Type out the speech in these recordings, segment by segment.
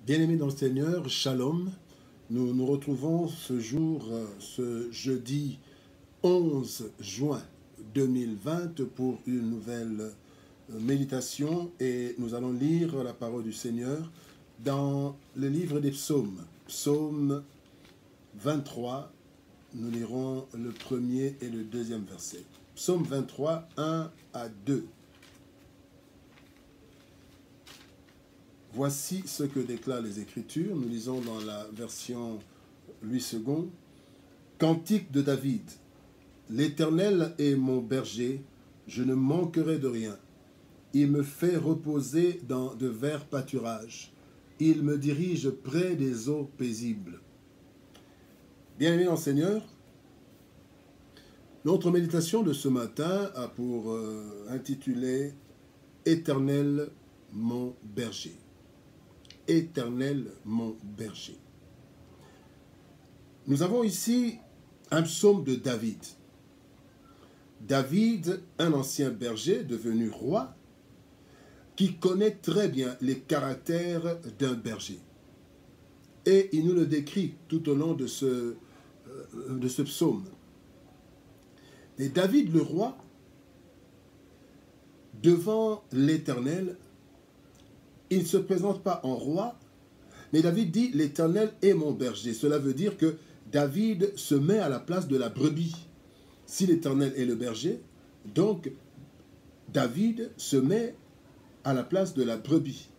Bien-aimés dans le Seigneur, Shalom. Nous nous retrouvons ce jour, ce jeudi 11 juin 2020 pour une nouvelle méditation et nous allons lire la parole du Seigneur dans le livre des psaumes. Psaume 23, nous lirons le premier et le deuxième verset. Psaume 23, 1 à 2. Voici ce que déclarent les Écritures. Nous lisons dans la version Louis II. Cantique de David. L'Éternel est mon berger, je ne manquerai de rien. Il me fait reposer dans de verts pâturages. Il me dirige près des eaux paisibles. Bien-aimés dans le Seigneur, notre méditation de ce matin a pour intitulé « Éternel mon berger ». Éternel mon berger. Nous avons ici un psaume de David. David, un ancien berger devenu roi, qui connaît très bien les caractères d'un berger. Et il nous le décrit tout au long de ce psaume. Et David le roi, devant l'Éternel, il ne se présente pas en roi, mais David dit « L'Éternel est mon berger ». Cela veut dire que David se met à la place de la brebis. Si l'Éternel est le berger, donc David se met à la place de la brebis.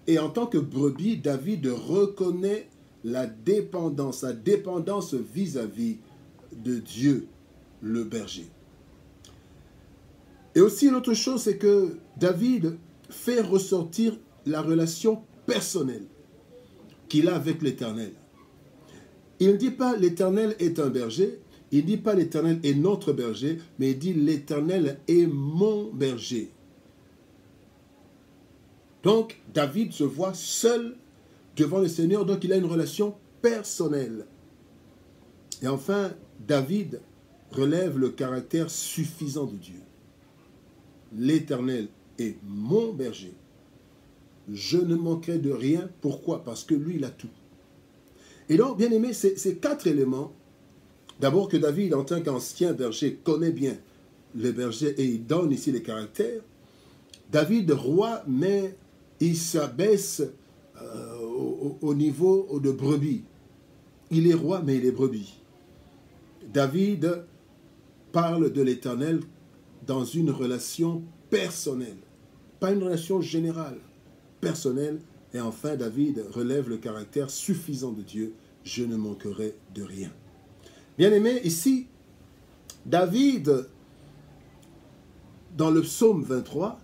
Et en tant que brebis, David reconnaît la dépendance vis-à-vis de Dieu, le berger. Et aussi une autre chose, c'est que David fait ressortir la relation personnelle qu'il a avec l'Éternel. Il ne dit pas l'Éternel est un berger, il ne dit pas l'Éternel est notre berger, mais il dit l'Éternel est mon berger. Donc David se voit seul devant le Seigneur, donc il a une relation personnelle. Et enfin, David relève le caractère suffisant de Dieu. L'Éternel est mon berger. Je ne manquerai de rien. Pourquoi? Parce que lui, il a tout. Et donc, bien aimé, ces quatre éléments, d'abord que David, en tant qu'ancien berger, connaît bien le berger et il donne ici les caractères. David, roi, mais il s'abaisse au niveau de brebis. Il est roi, mais il est brebis. David parle de l'Éternel dans une relation personnelle, pas une relation générale. Personnel, et enfin David relève le caractère suffisant de Dieu, je ne manquerai de rien. Bien-aimé, ici, David, dans le psaume 23,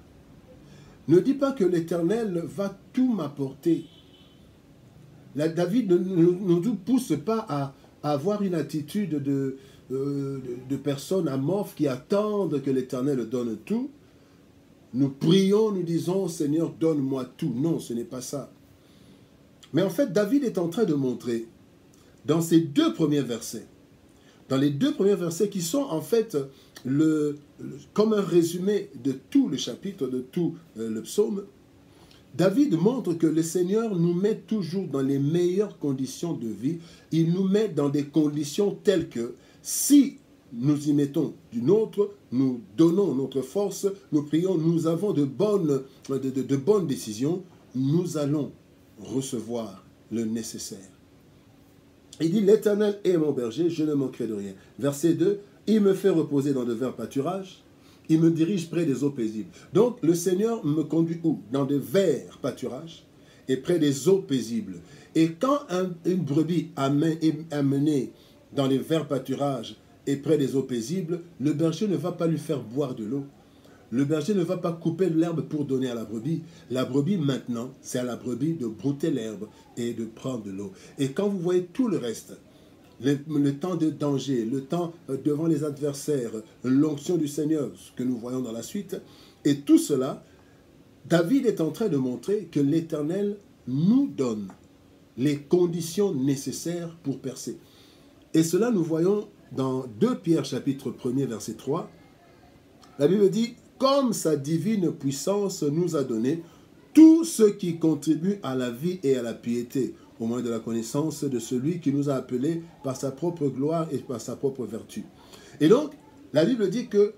ne dit pas que l'Éternel va tout m'apporter. David ne nous pousse pas à avoir une attitude de personnes amorphes qui attendent que l'Éternel donne tout. Nous prions, nous disons, Seigneur, donne-moi tout. Non, ce n'est pas ça. Mais en fait, David est en train de montrer, dans ces deux premiers versets, dans les deux premiers versets qui sont en fait comme un résumé de tout le chapitre, de tout le psaume, David montre que le Seigneur nous met toujours dans les meilleures conditions de vie. Il nous met dans des conditions telles que si nous y mettons du nôtre, nous donnons notre force, nous prions, nous avons de bonnes décisions, nous allons recevoir le nécessaire. Il dit, l'Éternel est mon berger, je ne manquerai de rien. Verset 2, il me fait reposer dans de verts pâturages, il me dirige près des eaux paisibles. Donc le Seigneur me conduit où? Dans de verts pâturages et près des eaux paisibles. Et quand une brebis est amenée dans les verts pâturages, et près des eaux paisibles, le berger ne va pas lui faire boire de l'eau. Le berger ne va pas couper l'herbe pour donner à la brebis. La brebis, maintenant, c'est à la brebis de brouter l'herbe et de prendre de l'eau. Et quand vous voyez tout le reste, le temps de danger, le temps devant les adversaires, l'onction du Seigneur, ce que nous voyons dans la suite, et tout cela, David est en train de montrer que l'Éternel nous donne les conditions nécessaires pour percer. Et cela, nous voyons dans 2 Pierre chapitre 1er verset 3, la Bible dit « Comme sa divine puissance nous a donné tout ce qui contribue à la vie et à la piété, au moyen de la connaissance de celui qui nous a appelés par sa propre gloire et par sa propre vertu. Et donc, la Bible dit que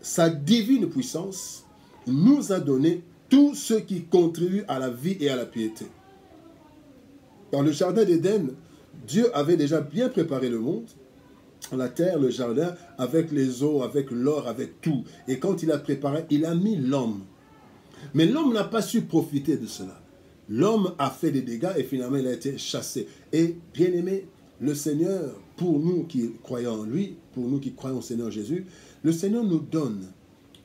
sa divine puissance nous a donné tout ce qui contribue à la vie et à la piété. Dans le jardin d'Éden, Dieu avait déjà bien préparé le monde, la terre, le jardin, avec les eaux, avec l'or, avec tout. Et quand il a préparé, il a mis l'homme. Mais l'homme n'a pas su profiter de cela. L'homme a fait des dégâts et finalement il a été chassé. Et bien aimé, le Seigneur, pour nous qui croyons en lui, pour nous qui croyons au Seigneur Jésus, le Seigneur nous donne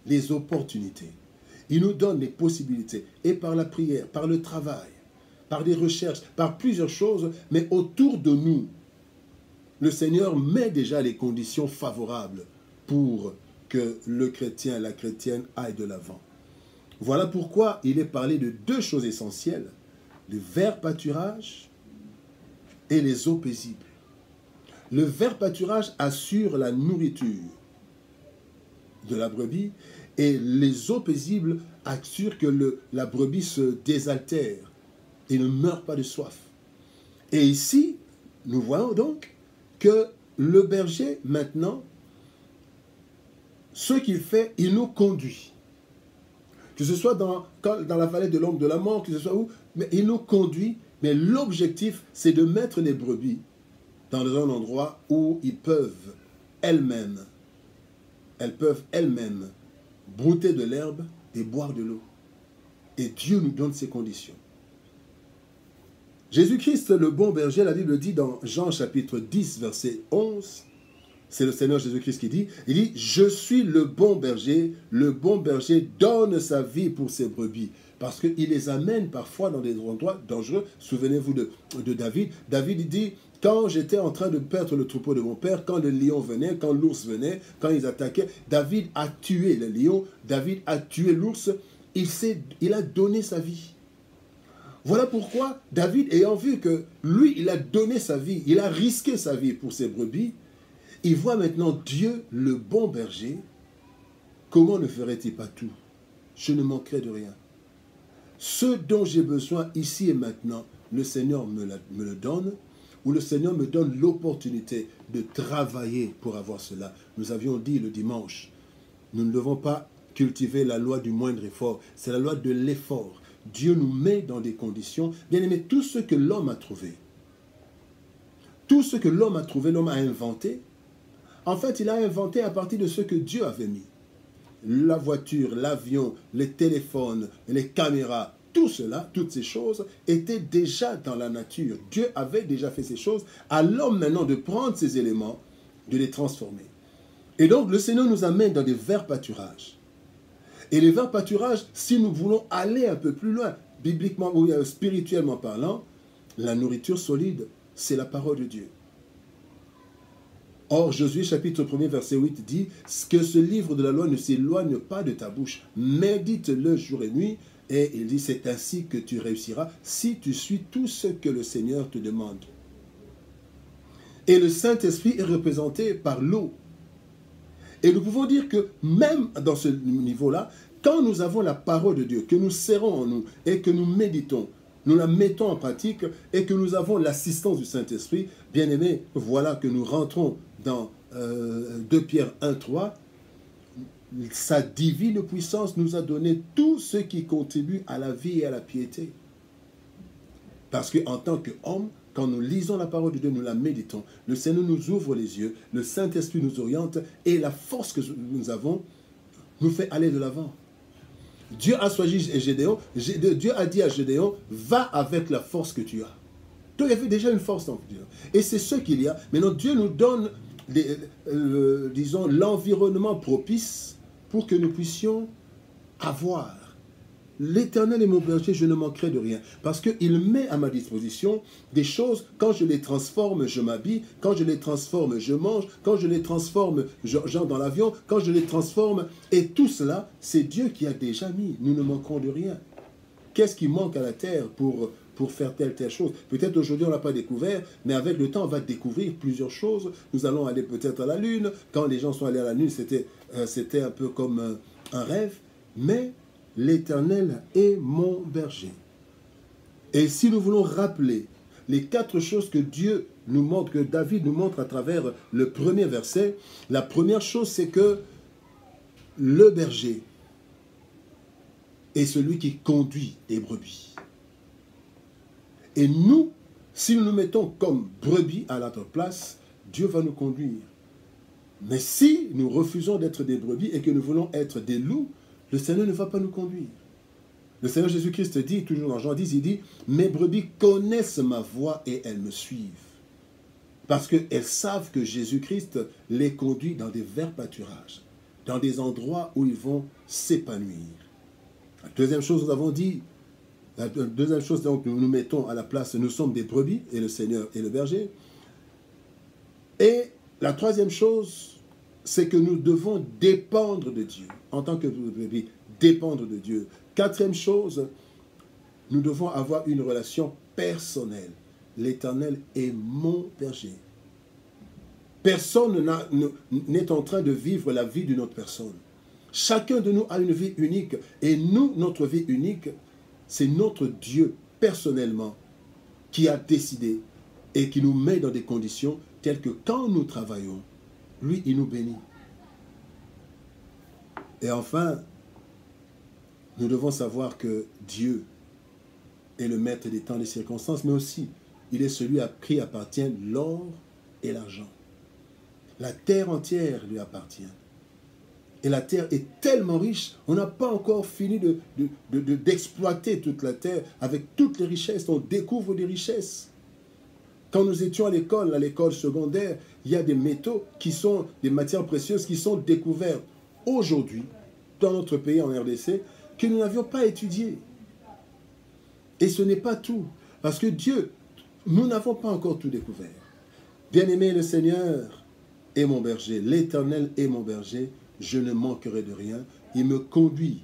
les opportunités. Il nous donne les possibilités. Et par la prière, par le travail, par des recherches, par plusieurs choses, mais autour de nous, le Seigneur met déjà les conditions favorables pour que le chrétien, la chrétienne aille de l'avant. Voilà pourquoi il est parlé de deux choses essentielles, le vert pâturage et les eaux paisibles. Le vert pâturage assure la nourriture de la brebis et les eaux paisibles assurent que la brebis se désaltère et ne meurt pas de soif. Et ici, nous voyons donc que le berger, maintenant, ce qu'il fait, il nous conduit. Que ce soit dans la vallée de l'ombre de la mort, que ce soit où, mais il nous conduit. Mais l'objectif, c'est de mettre les brebis dans un endroit où elles peuvent elles-mêmes brouter de l'herbe et boire de l'eau. Et Dieu nous donne ces conditions. Jésus-Christ, le bon berger, la Bible dit dans Jean chapitre 10, verset 11, c'est le Seigneur Jésus-Christ qui dit, il dit, « Je suis le bon berger donne sa vie pour ses brebis. » Parce qu'il les amène parfois dans des endroits dangereux. Souvenez-vous de David. David dit, « Quand j'étais en train de perdre le troupeau de mon père, quand le lion venait, quand l'ours venait, quand ils attaquaient, David a tué le lion, David a tué l'ours, il a donné sa vie. » Voilà pourquoi David, ayant vu que lui, il a donné sa vie, il a risqué sa vie pour ses brebis, il voit maintenant Dieu, le bon berger. Comment ne ferait-il pas tout? Je ne manquerai de rien. Ce dont j'ai besoin ici et maintenant, le Seigneur me le donne, ou le Seigneur me donne l'opportunité de travailler pour avoir cela. Nous avions dit le dimanche, nous ne devons pas cultiver la loi du moindre effort, c'est la loi de l'effort. Dieu nous met dans des conditions. Bien aimé, tout ce que l'homme a trouvé, l'homme a inventé. En fait, il a inventé à partir de ce que Dieu avait mis. La voiture, l'avion, les téléphones, les caméras, tout cela, toutes ces choses étaient déjà dans la nature. Dieu avait déjà fait ces choses. À l'homme maintenant de prendre ces éléments, de les transformer. Et donc, le Seigneur nous amène dans des verts pâturages. Et les verts pâturages, si nous voulons aller un peu plus loin, bibliquement ou spirituellement parlant, la nourriture solide, c'est la parole de Dieu. Or, Josué chapitre 1er verset 8 dit que ce livre de la loi ne s'éloigne pas de ta bouche, médite-le jour et nuit, et il dit c'est ainsi que tu réussiras si tu suis tout ce que le Seigneur te demande. Et le Saint-Esprit est représenté par l'eau. Et nous pouvons dire que même dans ce niveau-là, quand nous avons la parole de Dieu, que nous serrons en nous et que nous méditons, nous la mettons en pratique et que nous avons l'assistance du Saint-Esprit, bien aimé, voilà que nous rentrons dans 2 Pierre 1,3. Sa divine puissance nous a donné tout ce qui contribue à la vie et à la piété. Parce qu'en tant qu'homme, quand nous lisons la parole de Dieu, nous la méditons, le Seigneur nous ouvre les yeux, le Saint-Esprit nous oriente et la force que nous avons nous fait aller de l'avant. Dieu a choisi Gédéon, Dieu a dit à Gédéon, va avec la force que tu as. Donc il y avait déjà une force en Dieu. Et c'est ce qu'il y a. Maintenant Dieu nous donne, disons, l'environnement propice pour que nous puissions avoir. L'Éternel est mon berger, je ne manquerai de rien. Parce qu'il met à ma disposition des choses, quand je les transforme, je m'habille, quand je les transforme, je mange, quand je les transforme, j'entre dans l'avion, quand je les transforme, et tout cela, c'est Dieu qui a déjà mis. Nous ne manquerons de rien. Qu'est-ce qui manque à la terre pour faire telle chose? Peut-être aujourd'hui on n'a pas découvert, mais avec le temps on va découvrir plusieurs choses. Nous allons aller peut-être à la Lune. Quand les gens sont allés à la Lune, c'était un peu comme un rêve, mais l'Éternel est mon berger. Et si nous voulons rappeler les 4 choses que Dieu nous montre, que David nous montre à travers le premier verset, la première chose, c'est que le berger est celui qui conduit les brebis. Et nous, si nous nous mettons comme brebis à notre place, Dieu va nous conduire. Mais si nous refusons d'être des brebis et que nous voulons être des loups, le Seigneur ne va pas nous conduire. Le Seigneur Jésus-Christ dit, toujours dans Jean 10, il dit, « Mes brebis connaissent ma voix et elles me suivent. » Parce qu'elles savent que Jésus-Christ les conduit dans des verts pâturages, dans des endroits où ils vont s'épanouir. La deuxième chose, nous avons dit, la deuxième chose, donc, nous nous mettons à la place, nous sommes des brebis, et le Seigneur est le berger. Et la troisième chose, c'est que nous devons dépendre de Dieu, en tant que brebis, dépendre de Dieu. Quatrième chose, nous devons avoir une relation personnelle. L'Éternel est mon berger. Personne n'est en train de vivre la vie d'une autre personne. Chacun de nous a une vie unique. Et nous, notre vie unique, c'est notre Dieu, personnellement, qui a décidé et qui nous met dans des conditions telles que quand nous travaillons, lui, il nous bénit. Et enfin, nous devons savoir que Dieu est le maître des temps et des circonstances, mais aussi, il est celui à qui appartient l'or et l'argent. La terre entière lui appartient. Et la terre est tellement riche, on n'a pas encore fini d'exploiter toute la terre avec toutes les richesses. On découvre des richesses. Quand nous étions à l'école secondaire, il y a des métaux qui sont des matières précieuses qui sont découvertes aujourd'hui, dans notre pays, en RDC, que nous n'avions pas étudiées. Et ce n'est pas tout. Parce que Dieu, nous n'avons pas encore tout découvert. Bien-aimé, le Seigneur est mon berger. L'Éternel est mon berger. Je ne manquerai de rien. Il me conduit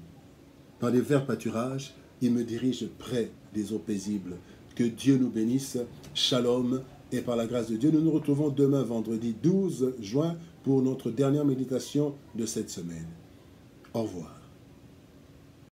dans les verts pâturages. Il me dirige près des eaux paisibles. Que Dieu nous bénisse. Shalom. Et par la grâce de Dieu, nous nous retrouvons demain, vendredi 12 juin, pour notre dernière méditation de cette semaine. Au revoir.